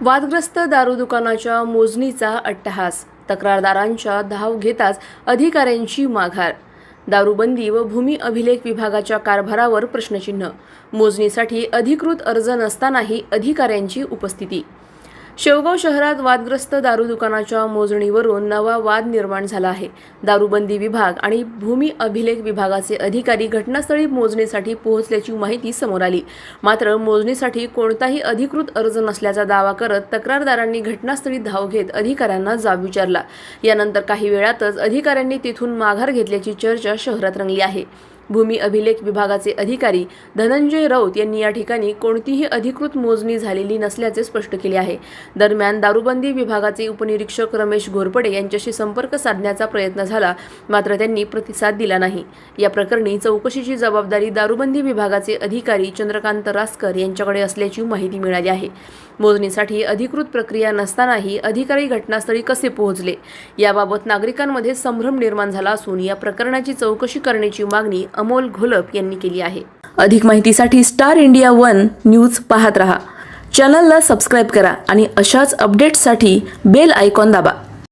वादग्रस्त दारू दुकानाच्या मोजणीचा अट्टहास, तक्रारदारांच्या धाव घेताच अधिकाऱ्यांची माघार. दारूबंदी व भूमी अभिलेख विभागाच्या कारभारावर प्रश्नचिन्ह. मोजणीसाठी अधिकृत अर्ज नसतानाही अधिकाऱ्यांची उपस्थिती. शेवगाव शहरात वादग्रस्त दारू दुकानाच्या मोजणीवरून नवा वाद निर्माण झाला आहे. दारूबंदी विभाग आणि भूमी अभिलेख विभागाचे अधिकारी घटनास्थळी मोजणीसाठी पोहोचल्याची माहिती समोर आली. मात्र मोजणीसाठी कोणताही अधिकृत अर्ज नसल्याचा दावा करत तक्रारदारांनी घटनास्थळी धाव घेत अधिकाऱ्यांना जाब विचारला. यानंतर काही वेळातच अधिकाऱ्यांनी तिथून माघार घेतल्याची चर्चा शहरात रंगली आहे. भूमी अभिलेख विभागाचे अधिकारी धनंजय राऊत यांनी या ठिकाणी कोणतीही अधिकृत मोजणी झालेली नसल्याचे स्पष्ट केले आहे. दरम्यान दारूबंदी विभागाचे उपनिरीक्षक रमेश घोरपडे यांच्याशी संपर्क साधण्याचा प्रयत्न झाला, मात्र त्यांनी प्रतिसाद दिला नाही. या प्रकरणी चौकशीची जबाबदारी दारूबंदी विभागाचे अधिकारी चंद्रकांत रासकर यांच्याकडे असल्याची माहिती मिळाली आहे. मोजणीसाठी अधिकृत प्रक्रिया नसतानाही अधिकारी घटनास्थळी कसे पोहोचले, याबाबत नागरिकांमध्ये संभ्रम निर्माण झाला असून या प्रकरणाची चौकशी करण्याची मागणी अमोल घोलप यांनी केली आहे. अधिक माहितीसाठी स्टार इंडिया 1 न्यूज पाहत रहा. चॅनलला सबस्क्राईब करा आणि अशाच अपडेट्ससाठी बेल आयकॉन दाबा.